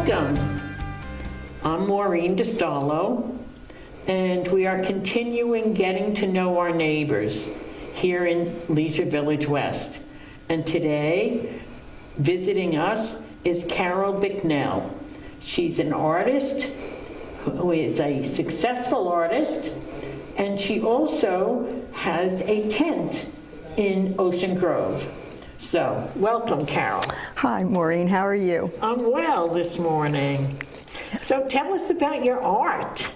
Welcome. I'm Maureen DiStallo, and we are continuing getting to know our neighbors here in Leisure Village West. And today, visiting us is Carol Bicknell. She's an artist who is a successful artist, and she also has a tent in Ocean Grove. So, welcome, Carol. Hi, Maureen. How are you? I'm well this morning. So tell us about your art.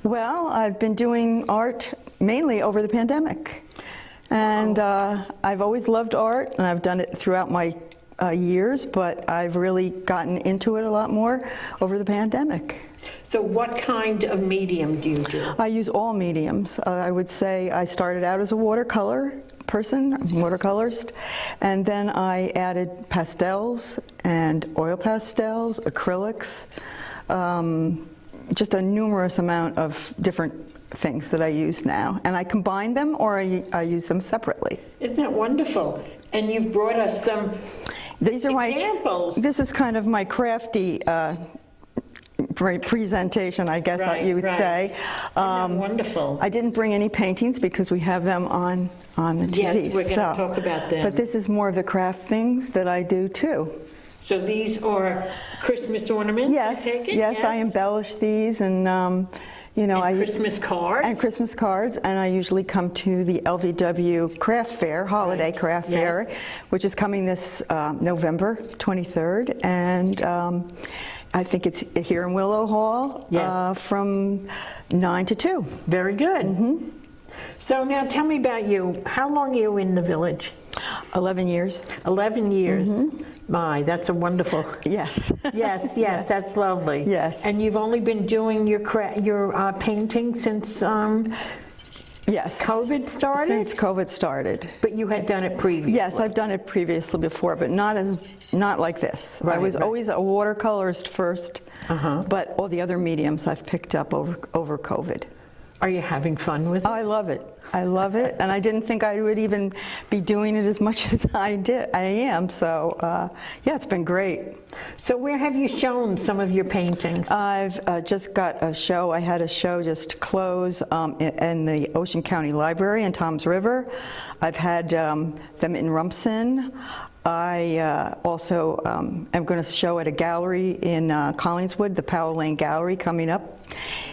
Well, I've been doing art mainly over the pandemic. And I've always loved art, and I've done it throughout my years, but I've really gotten into it a lot more over the pandemic. So what kind of medium do you do? I use all mediums. I would say I started out as a watercolor person, watercolorist, and then I added pastels and oil pastels, acrylics, just a numerous amount of different things that I use now. And I combine them or I use them separately. Isn't that wonderful? And you've brought us some examples. This is kind of my crafty presentation, I guess you would say. Isn't that wonderful? I didn't bring any paintings because we have them on the TV. Yes, we're going to talk about them. But this is more of the craft things that I do too. So these are Christmas ornaments? Yes, yes, I embellish these, and you know, Christmas cards. And Christmas cards, and I usually come to the LVW Craft Fair, Holiday Craft Fair, which is coming this November 23rd, and I think it's here in Willow Hall from 9 to 2. Very good. So now tell me about you. How long are you in the village? 11 years. 11 years. My, that's a wonderful. Yes. Yes, that's lovely. Yes. And you've only been doing your painting since yes. COVID started? Since COVID started. But you had done it previously? Yes, I've done it previously before, but not like this. I was always a watercolorist first, but all the other mediums I've picked up over COVID. Are you having fun with it? I love it. I love it, and I didn't think I would even be doing it as much as I am. So, yeah, it's been great. So, where have you shown some of your paintings? I've just got a show. I had a show just close in the Ocean County Library in Toms River. I've had them in Rumson. I also am going to show at a gallery in Collingswood, the Powell Lane Gallery, coming up.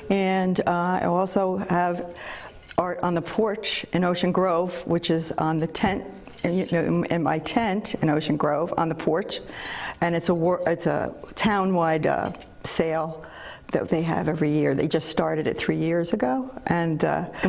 And I also have art on the porch in Ocean Grove, which is on the tent, in my tent in Ocean Grove on the porch. And it's a town-wide sale that they have every year. They just started it 3 years ago. And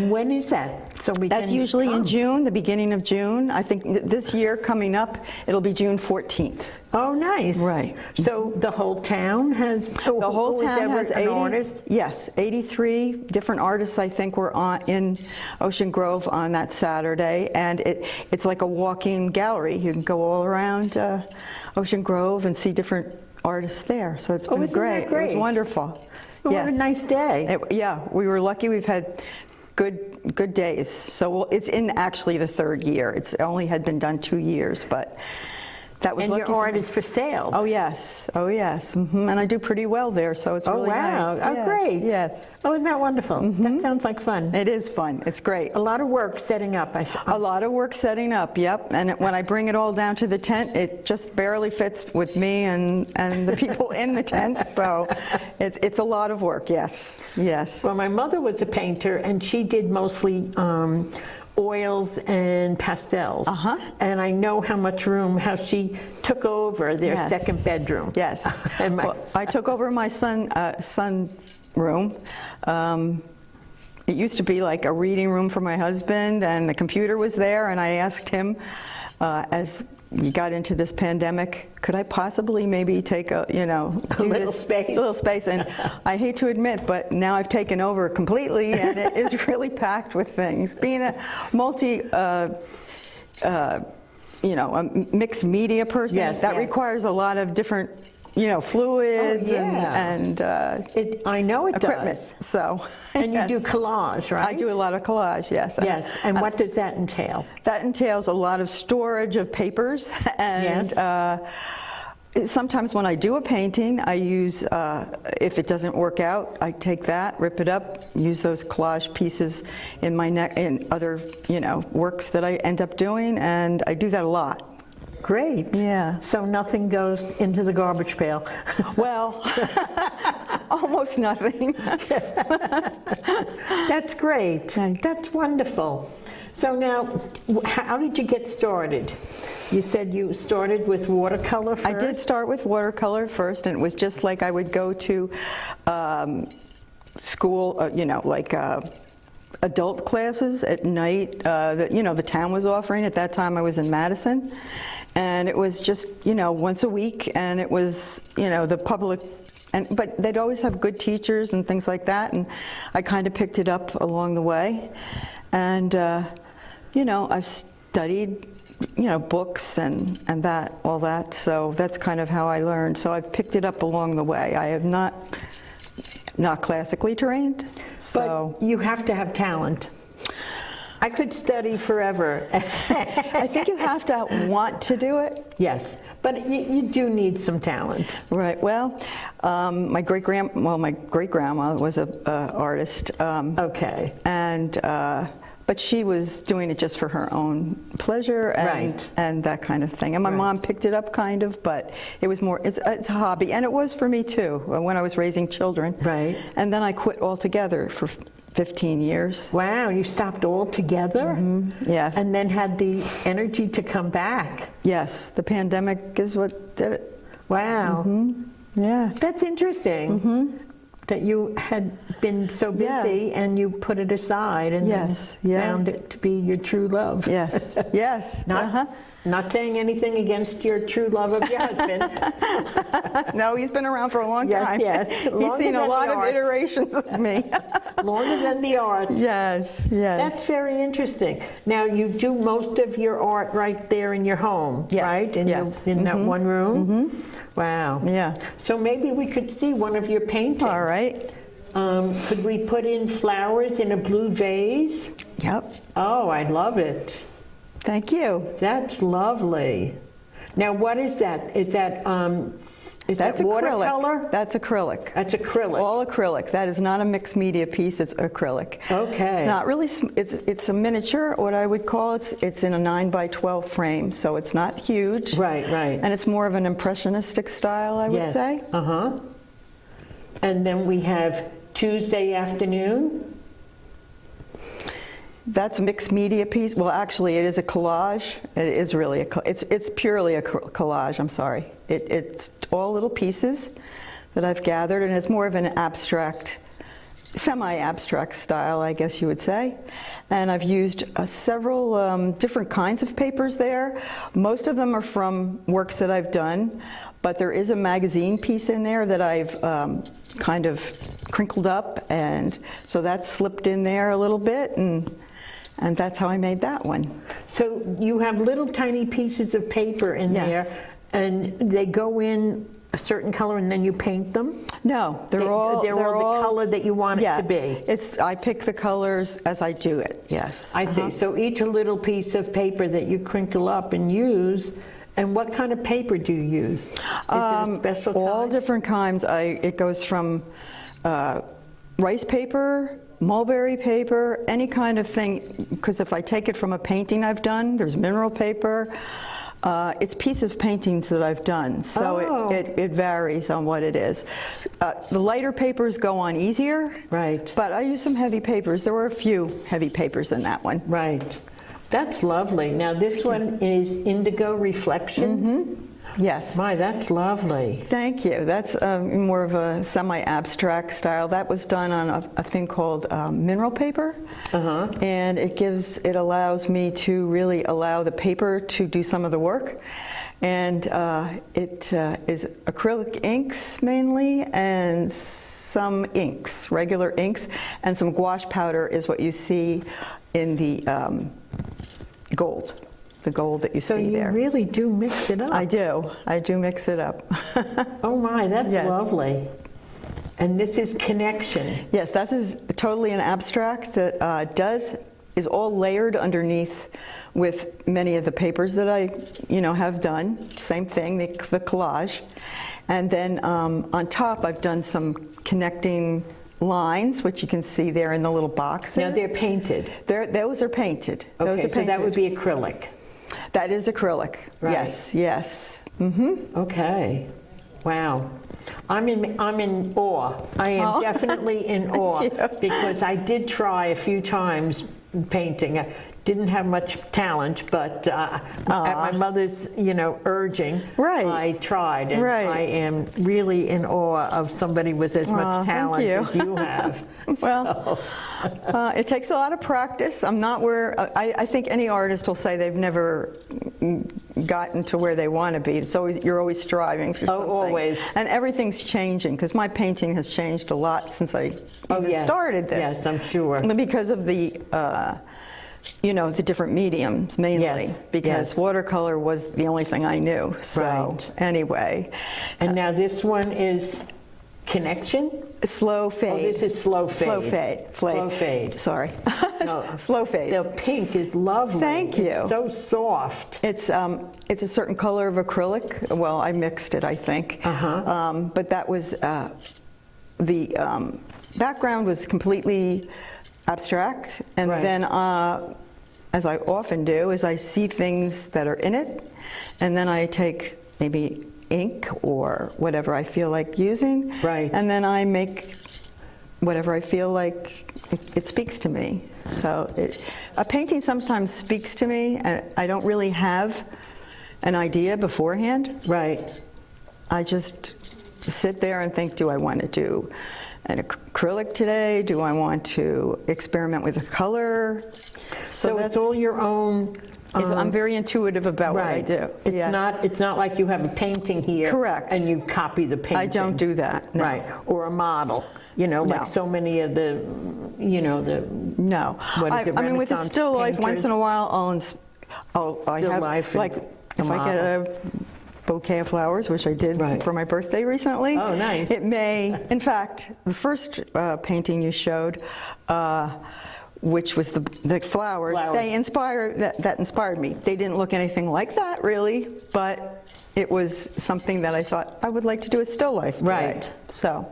when is that? So that's usually in June, the beginning of June. I think this year coming up, it'll be June 14th. Oh, nice. Right. So the whole town has, the whole town has 80, yes, 83 different artists, I think, were in Ocean Grove on that Saturday. And it's like a walking gallery. You can go all around Ocean Grove and see different artists there. So it's been great. It was wonderful. Well, what a nice day. Yeah, we were lucky. We've had good days. So it's in actually the third year. It's only had been done 2 years, but that was lucky. And your art is for sale. Oh yes, oh yes. And I do pretty well there, so it's really nice. Oh, great. Yes. Oh, isn't that wonderful? That sounds like fun. It is fun. It's great. A lot of work setting up. A lot of work setting up, yep. And when I bring it all down to the tent, it just barely fits with me and the people in the tent. So it's a lot of work, yes. Yes. Well, my mother was a painter, and she did mostly oils and pastels. And I know how she took over their second bedroom. Yes. Well, I took over my son room. It used to be like a reading room for my husband, and the computer was there, and I asked him as we got into this pandemic, could I possibly maybe take a little space? And I hate to admit, but now I've taken over completely, and it is really packed with things. Being a a mixed media person, that requires a lot of different fluids and I know it equipment. Does. So, and you do collage, right? I do a lot of collage, yes. Yes, and what does that entail? That entails a lot of storage of papers and Sometimes when I do a painting, I use, if it doesn't work out, I take that, rip it up, use those collage pieces in my in other, works that I end up doing, and I do that a lot. Great. Yeah. So nothing goes into the garbage pail. Well, almost nothing. That's great. That's wonderful. So now, how did you get started? You said you started with watercolor first? I did start with watercolor first, and it was just like I would go to school, adult classes at night that, the town was offering. At that time I was in Madison. And it was just, once a week, and it was, the public, but they'd always have good teachers and things like that, and I kind of picked it up along the way. And, I've studied, books and all that, so that's kind of how I learned. So I've picked it up along the way. I have not classically trained, so. But you have to have talent. I could study forever. I think you have to want to do it. Yes, but you do need some talent. Right. Well, my great-grandma was an artist. Okay. And but she was doing it just for her own pleasure and that kind of thing. And my mom picked it up kind of, but it was more, it's a hobby. And it was for me too, when I was raising children. Right. And then I quit altogether for 15 years. Wow, you stopped altogether? Mm-hmm. Yeah. And then had the energy to come back. Yes, the pandemic is what did it. Wow. Mm-hmm. Yeah. That's interesting. Mm-hmm. That you had been so busy and you put it aside and then found it to be your true love. Yes, yes. Not saying anything against your true love of your husband. No, he's been around for a long time. Yes. He's seen a lot of iterations of me. Longer than the art. Yes, yes. That's very interesting. Now, you do most of your art right there in your home, right? In that one room? Mm-hmm. Wow. Yeah. So maybe we could see one of your paintings. All right. Could we put in flowers in a blue vase? Yep. Oh, I love it. Thank you. That's lovely. Now, what is that? Is that That's watercolor? Acrylic. That's acrylic. That's acrylic. All acrylic. That is not a mixed media piece. It's acrylic. Okay. It's not really. It's a miniature. What I would call it's in a 9x12 frame, so it's not huge. Right. And it's more of an impressionistic style, I would say. And then we have Tuesday afternoon. That's a mixed media piece. Well, actually, it is a collage. It is really it's purely a collage. I'm sorry. It's all little pieces that I've gathered, and it's more of an abstract, semi-abstract style, I guess you would say. And I've used several different kinds of papers there. Most of them are from works that I've done, but there is a magazine piece in there that I've kind of crinkled up, and so that's slipped in there a little bit, and that's how I made that one. So you have little tiny pieces of paper in there, and they go in a certain color, and then you paint them? No, they're all the color that you want it to be. I pick the colors as I do it. Yes. I see. So each a little piece of paper that you crinkle up and use. And what kind of paper do you use? Is it a special kind? All different kinds. It goes from rice paper, mulberry paper, any kind of thing, because if I take it from a painting I've done, there's mineral paper. It's pieces of paintings that I've done, so it varies on what it is. The lighter papers go on easier, but I use some heavy papers. There were a few heavy papers in that one. Right. That's lovely. Now this one is Indigo Reflections. Mm-hmm. Yes. My, that's lovely. Thank you. That's more of a semi-abstract style. That was done on a thing called mineral paper, and it allows me to really allow the paper to do some of the work. And it is acrylic inks mainly, and some inks, regular inks, and some gouache powder is what you see in the gold. The gold that you see there. So you really do mix it up. I do mix it up. Oh my, that's lovely. And this is Connection. Yes, that is totally an abstract that does is all layered underneath with many of the papers that I, have done. Same thing, the collage. And then on top, I've done some connecting lines, which you can see there in the little boxes. Now they're painted. Those are painted. Those Okay, are so painted. that would be acrylic. That is acrylic. Right. Yes, yes. Okay. Wow. I'm in awe. I am definitely in awe Yeah. because I did try a few times painting. I didn't have much talent, but at my mother's, urging, Right. I tried, and Right. I am really in awe of somebody with as much Thank talent you. as you have. Well, it takes a lot of practice. I'm not where, I think any artist will say they've never gotten to where they want to be. It's always, you're always striving for something. Always. And everything's changing, because my painting has changed a lot since I even Yes. started this. Yes, I'm sure. Because of the different mediums mainly, Yes, because yes. watercolor was the only thing I knew. So Right. anyway, And now this one is Connection? slow fade. Oh, this is slow fade. Slow fade. Slow fade. Sorry. No. Slow fade. The pink is lovely. Thank you. It's so soft. It's a certain color of acrylic. Well, I mixed it, I think. But that was the background was completely abstract, and Right. then as I often do, is I see things that are in it, and then I take maybe ink or whatever I feel like using, Right. and then I make whatever I feel like it speaks to me. So a painting sometimes speaks to me, and I don't really have an idea beforehand. Right. I just sit there and think, do I want to do an acrylic today? Do I want to experiment with a color? So it's all your own. I'm very intuitive about what I do. It's Yes. not like you have a painting here. Correct. And you copy the painting. I don't do that. No. Right. Or a model. No. Like so many of the, No. What is it, I mean, with a Renaissance still life, once painters? in a while, I Still have, life and like, if I get a bouquet of flowers, which I did Right. for my birthday recently. Oh, nice. It may, in fact, the first painting you showed, which was the flowers, that inspired me. They didn't look anything like that, really, but it was something that I thought I would like to do a still life today. Right. So,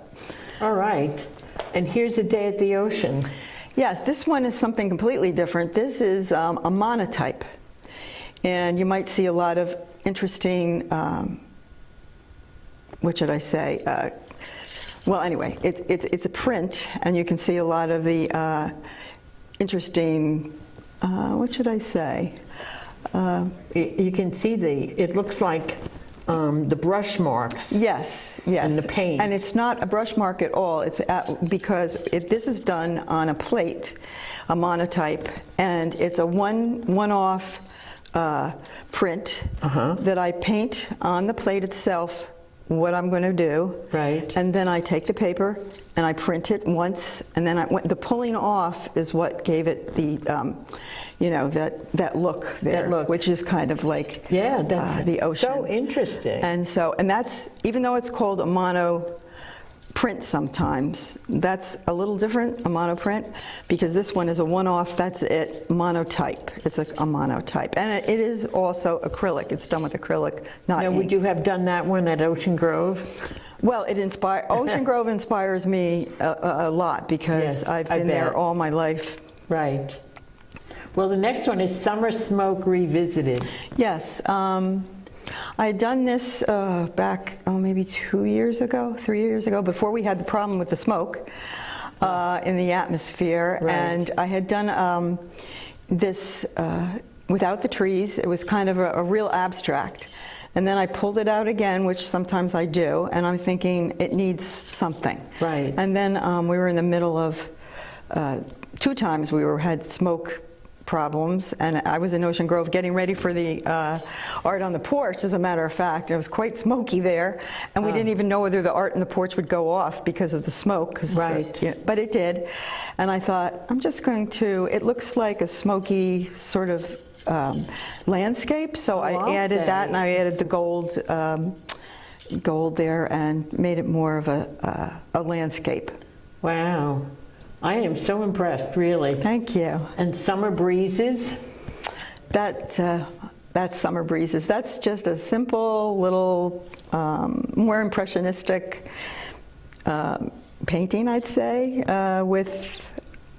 all right. And here's a day at the ocean. yes, this one is something completely different. This is a monotype. And you might see a lot of interesting, what should I say? Well, anyway, it's a print, and you can see a lot of the interesting, what should I say? You can see it looks like the brush marks. Yes, yes. And the paint. And it's not a brush mark at all. It's because this is done on a plate, a monotype, and it's a one-off print that I paint on the plate itself what I'm going to do. Right. And then I take the paper and I print it once, and then the pulling off is what gave it the, that look there, That look. which is kind of like That's the ocean. so interesting. And that's, even though it's called a mono print sometimes, that's a little different, a monoprint, because this one is a one-off, that's it, monotype. It's a monotype. And it is also acrylic. It's done with acrylic, not Now, ink. would you have done that one at Ocean Grove? Well, Ocean Grove inspires me a lot, because Yes, I've I been there bet. all my life. Right. Well, the next one is Summer Smoke Revisited. Yes. I had done this back, maybe 3 years ago, before we had the problem with the smoke in the atmosphere. Right. And I had done this without the trees. It was kind of a real abstract. And then I pulled it out again, which sometimes I do, and I'm thinking it needs something. Right. And then we were in the middle of, 2 times we had smoke problems, and I was in Ocean Grove getting ready for the art on the porch, as a matter of fact. It was quite smoky there, and we didn't even know whether the art on the porch would go off because of the smoke. Right. But it did, and I thought, I'm just going to, it looks like a smoky sort of landscape, so I added that, and I added the gold there, and made it more of a landscape. Wow. I am so impressed, really. Thank you. And Summer Breezes? That's Summer Breezes. That's just a simple little, more impressionistic painting, I'd say, with,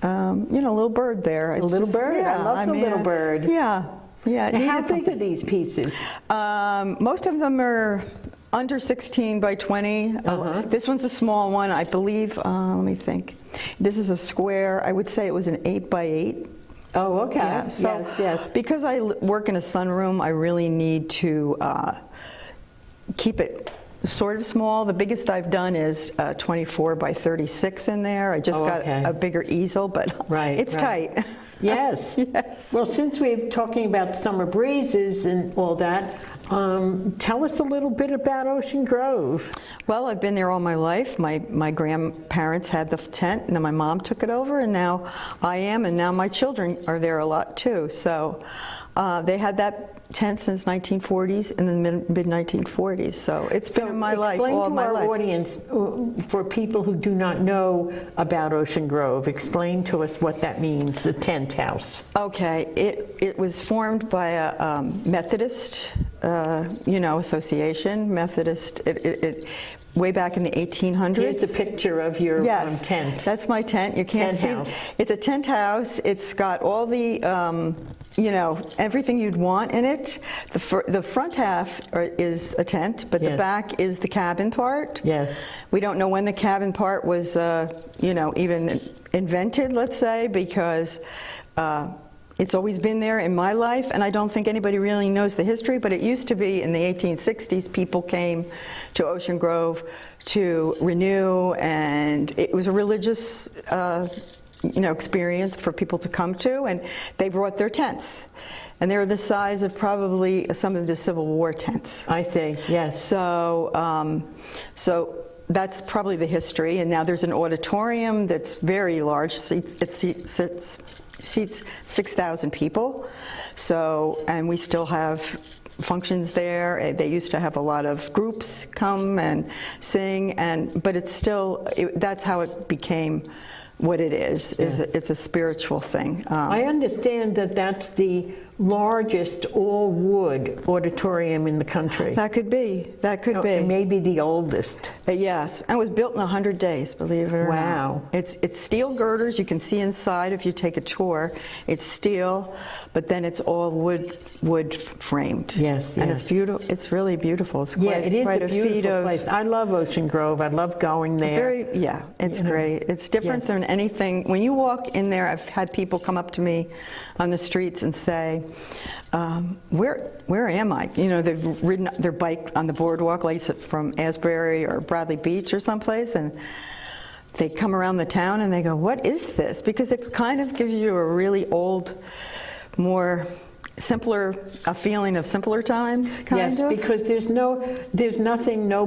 a little bird there. A little bird? Yeah, I love the little bird. Yeah. Yeah. And how big are these pieces? Most of them are under 16 by 20. This one's a small one, I believe. Let me think. This is a square. I would say it was an 8 by 8. Oh, okay. Yeah, so yes. Because I work in a sunroom, I really need to keep it sort of small. The biggest I've done is 24 by 36 in there. I just got a bigger easel, but it's tight. Yes. Yes. Well, since we're talking about Summer Breezes and all that, tell us a little bit about Ocean Grove. Well, I've been there all my life. My grandparents had the tent, and then my mom took it over, and now I am, and now my children are there a lot too. So they had that tent since 1940s, in the mid-1940s. So it's been in my life, all my life. Explain to our audience, for people who do not know about Ocean Grove, explain to us what that means, the tent house. Okay, it was formed by a Methodist, association, Methodist, way back in the 1800s. Here's a picture of your tent. That's my tent. You can't see. House. It's a tent house. It's got all the, everything you'd want in it. The front half is a tent, but the back is the cabin part. Yes. We don't know when the cabin part was, even invented, let's say, because it's always been there in my life, and I don't think anybody really knows the history, but it used to be in the 1860s, people came to Ocean Grove to renew, and it was a religious experience for people to come to, and they brought their tents. And they were the size of probably some of the Civil War tents. I see, yes. So that's probably the history, and now there's an auditorium that's very large. It seats 6,000 people. So, and we still have functions there. They used to have a lot of groups come and sing, but it's still, that's how it became what it is. It's a spiritual thing. I understand that that's the largest all-wood auditorium in the country. That could be. And maybe the oldest. Yes, and it was built in 100 days, believe it or not. Wow. It's steel girders. You can see inside if you take a tour. It's steel, but then it's all wood framed. Yes, and it's beautiful. It's really beautiful. It's quite, it is quite a beautiful place. I love Ocean Grove. I love going there. It's great. It's different than anything. When you walk in there, I've had people come up to me on the streets and say, where am I? They've ridden their bike on the boardwalk, like from Asbury or Bradley Beach or someplace, and they come around the town and they go, what is this? Because it kind of gives you a really old, more simpler, a feeling of simpler times, kind of. Yes, because there's nothing, no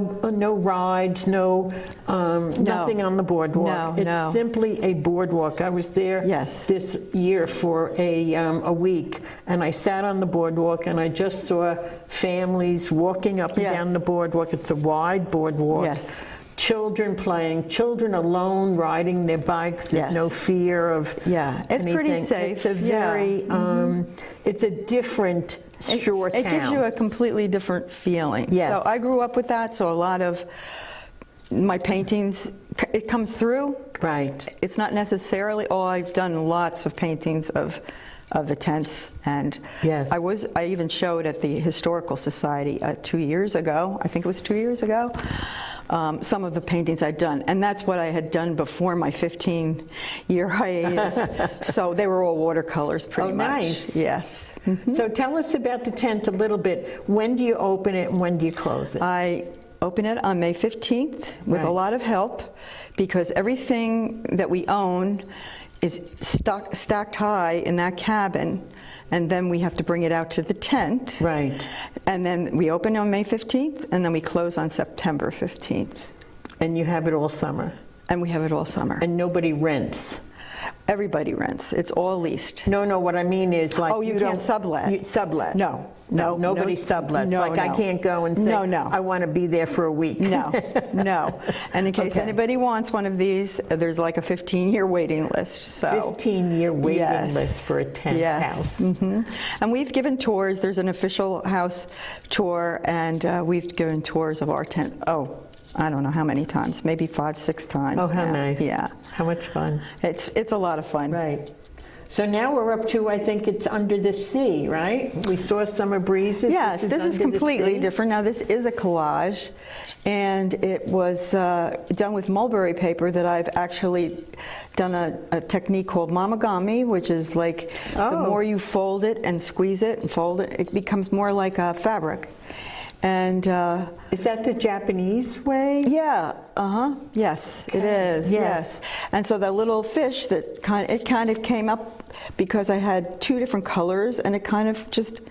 rides, nothing on the boardwalk. It's simply a boardwalk. I was there this year for a week, and I sat on the boardwalk, and I just saw families walking up and down the boardwalk. It's a wide boardwalk. Yes. Children playing, children alone riding their bikes. There's no fear of it's anything. pretty safe. It's a very, it's a different shore town. It gives you a completely different feeling. Yes. So I grew up with that, so a lot of my paintings, it comes through. Right. It's not necessarily, I've done lots of paintings of the tents, and I even showed at the Historical Society 2 years ago, I think it was 2 years ago, some of the paintings I'd done, and that's what I had done before my 15-year hiatus. So they were all watercolors pretty much. Nice. Yes. So tell us about the tent a little bit. When do you open it and when do you close it? I open it on May 15th with a lot of help, because everything that we own is stacked high in that cabin, and then we have to bring it out to the tent. Right. And then we open on May 15th, and then we close on September 15th. And you have it all summer? And we have it all summer. And nobody rents? Everybody rents. It's all leased. No, what I mean is like Oh, you can't sublet. Sublet. No. Nobody sublets. No, like I no. can't go and say, No. I want to be there for a week. No. And in case Okay. anybody wants one of these, there's like a 15-year waiting list. So 15-year waiting Yes. list for a tent house. And we've given tours. There's an official house tour, and we've given tours of our tent. Oh, I don't know how many times, maybe 5, 6 times. Oh, how now. nice. Yeah, How much fun. it's a lot of fun. Right. So now we're up to, I think it's Under the Sea, right? We saw Summer Breezes. Yes, this is Under the completely Sea? different. Now, this is a collage, and it was done with mulberry paper that I've actually done a technique called mamagami, which is like the more you fold it and squeeze it and fold it, it becomes more like a fabric. And Is that the Japanese way? yeah, yes, it is, yes. And so that little fish that kind of came up because I had 2 different colors, and it kind of just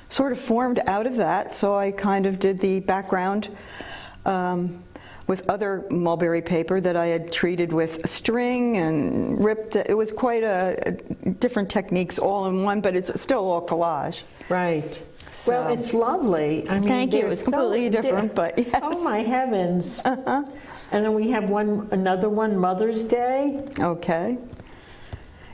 sort of formed out of that. So I kind of did the background with other mulberry paper that I had treated with string and ripped. It was quite a different techniques all in one, but it's still all collage. Right. So- Well, it's lovely. I mean, Thank you. there's It's completely different, but yes. Oh my heavens. And then we have another one, Mother's Day. Okay.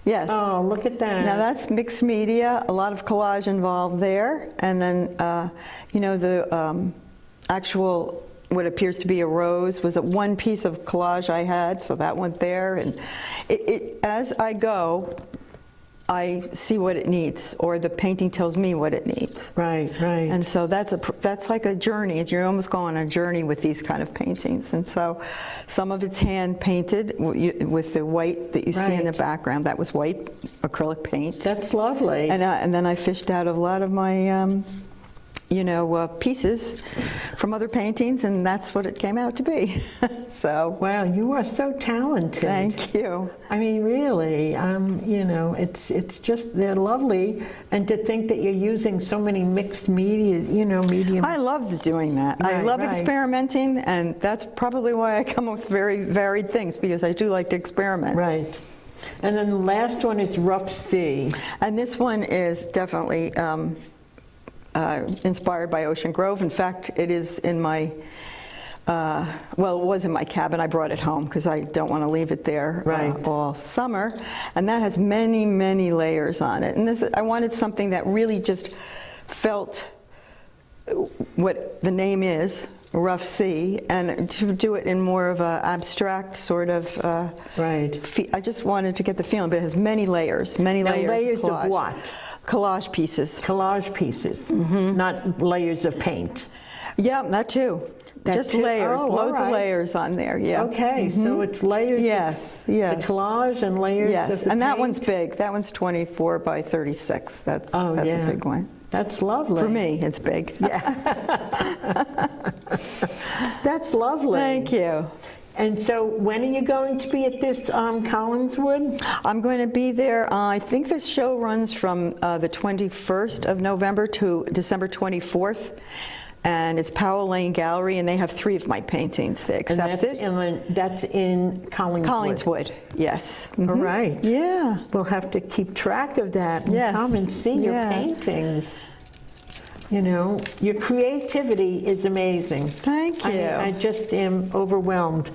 Yes. Oh, look at that. Now that's mixed media, a lot of collage involved there, and then the actual what appears to be a rose was one piece of collage I had, so that went there, and as I go, I see what it needs, or the painting tells me what it needs. Right. And so that's like a journey. You're almost going on a journey with these kind of paintings. And so some of it's hand painted with the white that you see in the Right. background. That was white acrylic paint. That's lovely. And then I fished out a lot of my pieces from other paintings, and that's what it came out to be. So Wow, you are so talented. thank you. I mean, really, it's just, they're lovely. And to think that you're using so many mixed medias, medium. I love doing that. I Right, love right. experimenting, and that's probably why I come up with very varied things, because I do like to experiment. Right. And then the last one is Rough Sea. And this one is definitely inspired by Ocean Grove. In fact, it is in my, it was in my cabin. I brought it home because I don't want to leave it there Right. all summer. And that has many, many layers on it. And I wanted something that really just felt what the name is, Rough Sea, and to do it in more of an abstract sort of, Right. I just wanted to get the feeling, but it has many layers, many Now, layers. layers of collage. what? Collage pieces. Collage pieces, Mm-hmm. not layers of paint. Yeah, that too. That Just too? layers, Oh, all loads right. of layers on there, yeah. Okay, so it's layers Yes, of yes. the collage and layers Yes, of the and that paint? one's big. That one's 24 by 36. That's Oh, a yeah. big one. That's lovely. For me, it's big. That's lovely. Thank you. And so when are you going to be at this Collinswood? I'm going to be there, I think this show runs from the 21st of November to December 24th. And it's Powell Lane Gallery, and they have 3 of my paintings. They And accepted. that's in Collinswood. Collinswood, yes. All Mhm. right. Yeah. We'll have to keep track of that and Yes. come and see your Yeah. paintings. Your creativity is amazing. Thank I mean, you. I just am overwhelmed.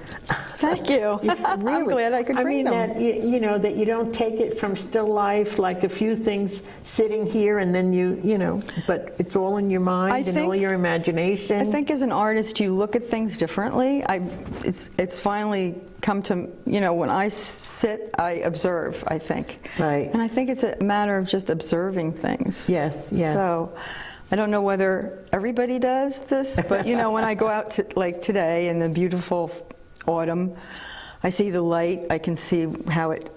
Thank you. I'm Really. glad I could bring them. that that you don't take it from still life, like a few things sitting here, and then but it's all in your mind and all your imagination. I think as an artist, you look at things differently. It's finally come to, when I sit, I observe, I think. Right. And I think it's a matter of just observing things. Yes. So I don't know whether everybody does this, but when I go out to, like today in the beautiful autumn, I see the light, I can see how it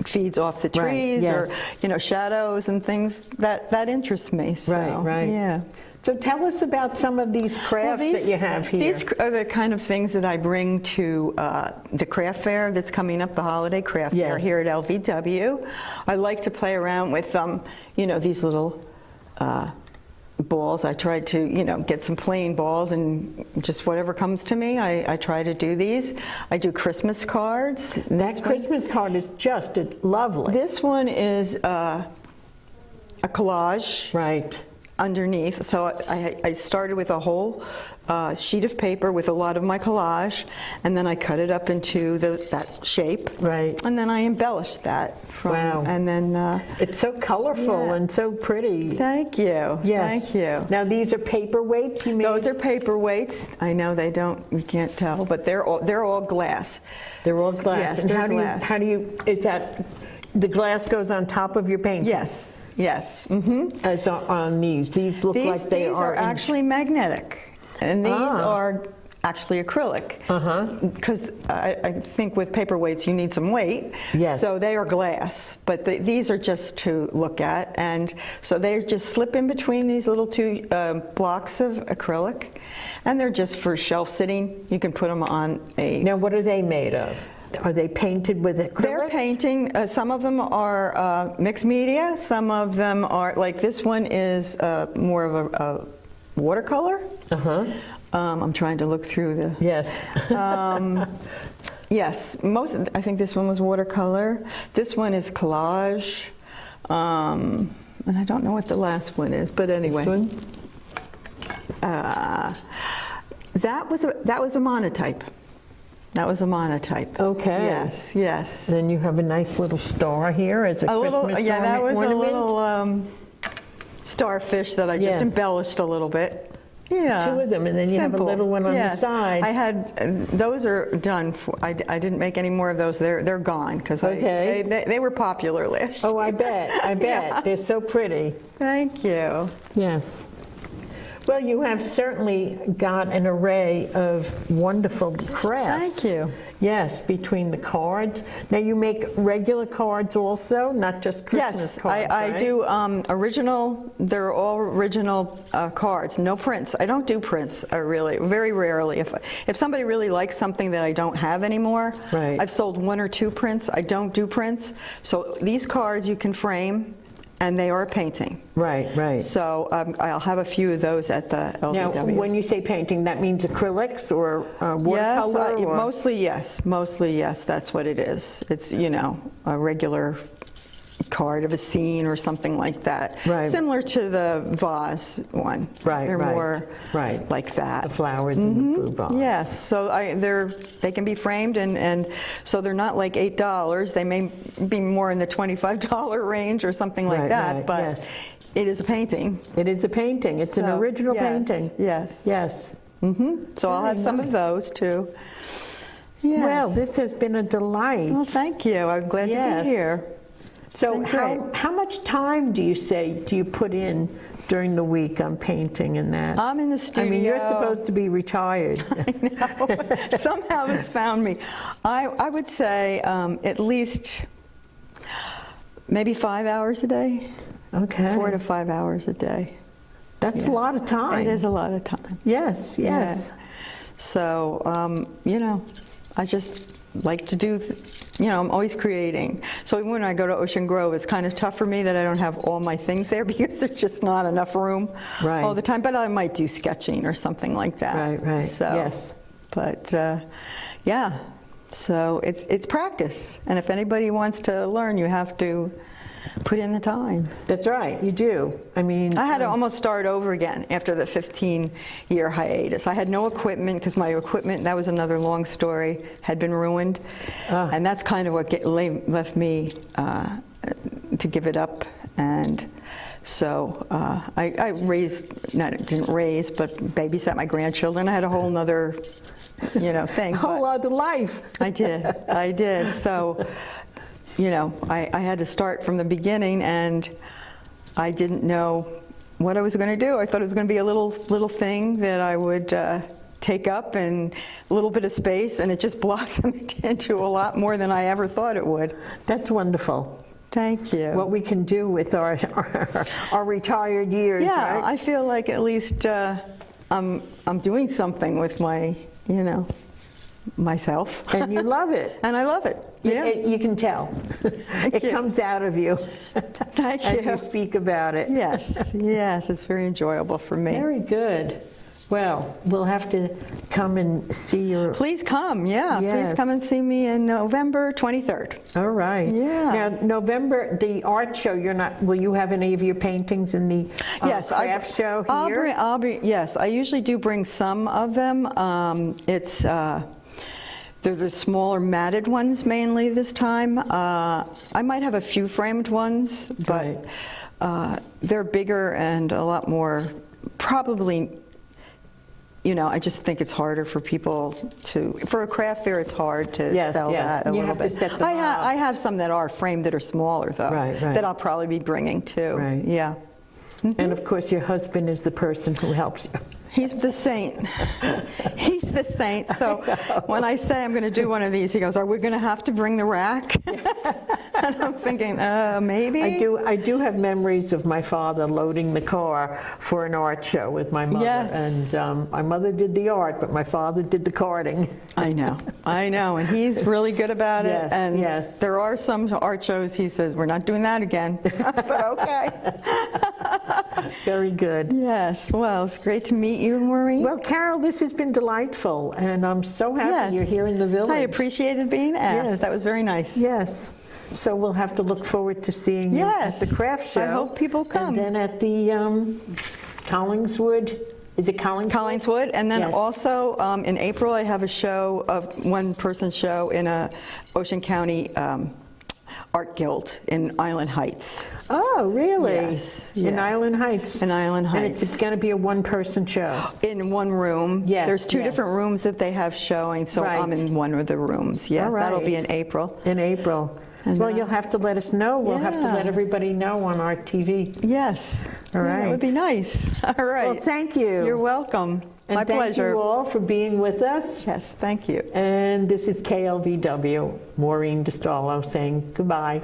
feeds off the trees, yes. or shadows and things that interests me. So, Right. Yeah. So tell us about some of these crafts that you have here. These are the kind of things that I bring to the craft fair that's coming up, the holiday craft fair here at LVW. I like to play around with these little balls. I try to, get some plain balls and just whatever comes to me, I try to do these. I do Christmas cards. That Christmas card is just lovely. This one is a collage. Right. Underneath. So I started with a whole sheet of paper with a lot of my collage, and then I cut it up into that shape. Right. And then I embellished that. Wow. And then... it's so colorful and so pretty. Thank you. Yes. Thank you. Now these are paperweights you made? Those are paperweights. I know you can't tell, but they're all glass. They're all glass. Yes, and they're glass. How do you, is that, the glass goes on top of your painting? Yes. Yes. Mm-hmm. As on these look like they are actually magnetic, and these are actually acrylic. Because I think with paperweights you need some weight. Yes. So they are glass, but these are just to look at, and so they just slip in between these little two blocks of acrylic, and they're just for shelf sitting. You can put them on a. Now, what are they made of? Are they painted with acrylic? They're painting. Some of them are mixed media. Some of them are, like this one is more of a watercolor. I'm trying to look through the. Yes. Yes, I think this one was watercolor. This one is collage. And I don't know what the last one is, but anyway. This one? That was a monotype. That was a monotype. Okay. Yes, yes. Then you have a nice little star here as a Christmas yeah, that was ornament. a little starfish that I just embellished a little bit. Yeah. Two of them, and then you have a little one on the side. I had, those are done. I didn't make any more of those. They're gone because they were popular last year. Oh, I bet. I bet. Yeah. They're so pretty. Thank you. Yes. Well, you have certainly got an array of wonderful crafts. Thank you. Yes, between the cards. Now, you make regular cards also, not just Christmas cards, Yes, I right? do original, they're all original cards, no prints. I don't do prints, really, very rarely. If somebody really likes something that I don't have anymore, Right. I've sold 1 or 2 prints. I don't do prints. So these cards you can frame, and they are a painting. Right, right. So I'll have a few of those at the Now, LVW. when you say painting, that means acrylics or watercolor? Yes, or? mostly yes, that's what it is. It's, a regular card of a scene or something like that. Right. Similar to the vase one. Right, They're right, more right. like that. The flowers in the blue vase. Yes, so they can be framed, and so they're not like $8. They may be more in the $25 range or something like Right, that, right, but yes. it is a painting. It is a painting. It's an So, original yes, painting. Yes. Yes. So I'll have some of those too. Yes. Well, this has been a delight. Well, thank you. I'm glad to Yes. be here. So been great. how much time do you put in during the week on painting and that? I'm in the studio. I mean, you're supposed to be retired. I know. Somehow this found me. I would say at least maybe 5 hours a day. Okay. 4 to 5 hours a day. That's a lot of time. It is a lot of time. Yes, yes. Yeah. So, I just like to do, I'm always creating. So even when I go to Ocean Grove, it's kind of tough for me that I don't have all my things there because there's just not enough room Right. all the time. But I might do sketching or something like that. Right, right. So, Yes. But yeah, so it's practice. And if anybody wants to learn, you have to put in the time. That's right, you do. I mean, I had to almost start over again after the 15-year hiatus. I had no equipment because my equipment, that was another long story, had been ruined. And that's kind of what left me to give it up. And so I didn't raise, but babysat my grandchildren. I had a whole nother, thing. a whole other life. I did. So, I had to start from the beginning, and I didn't know what I was going to do. I thought it was going to be a little thing that I would take up and a little bit of space, and it just blossomed into a lot more than I ever thought it would. That's wonderful. Thank you. What we can do with our retired years, Yeah, right? I feel like at least I'm doing something with my, myself. And you love it. And I love it. Yeah. You can tell. It you. comes out of you Thank as you. you speak about it. Yes, yes, it's very enjoyable for me. Very good. Well, we'll have to come and see your... Please come, yeah. Yes. Please come and see me in November 23rd. All right. Yeah. Now, November, the art show, will you have any of your paintings in the Yes, craft show here? Yes, I usually do bring some of them. They're the smaller matted ones mainly this time. I might have a few framed ones, but they're bigger and a lot more, probably, I just think it's harder for people for a craft fair, it's hard to sell that a You little have bit. to set them up. I have some that are framed that are smaller, though, Right. that I'll probably be bringing too. Right. Yeah. And of course, your husband is the person who helps you. He's the saint. He's the saint. So when I say I'm going to do one of these, he goes, "Are we going to have to bring the rack?" And I'm thinking, maybe. I do have memories of my father loading the car for an art show with my mother. Yes. And my mother did the art, but my father did the carting. I know, and he's really good about it. Yes, And yes. there are some art shows he says, "We're not doing that again." I said, "Okay." Very good. Yes, well, it's great to meet you, Maureen. Well, Carol, this has been delightful, and I'm so happy you're here in the village. I appreciated being asked. Yes. That was very nice. Yes. So we'll have to look forward to seeing you Yes. at the craft show. I hope people come. And then at the Collingswood, is it Collingswood? Collingswood, and then Yes. also in April I have a show, one-person show in a Ocean County Art Guild in Island Heights. Oh, really? Yes, In yes. Island Heights? In Island And Heights. it's going to be a one-person show? In one room. Yes, There's two yes. different rooms that they have showing, so Right. I'm in one of the rooms. Yeah, All that'll be right. in April. In April. And Well, then you'll have to let us know. We'll have to Yeah. let everybody know on our TV. Yes. All Yeah, right. that would be nice. All right. Well, thank you. You're welcome. And My pleasure. Thank you all for being with us. Yes, thank you. And this is KLVW, Maureen DiStallo saying goodbye.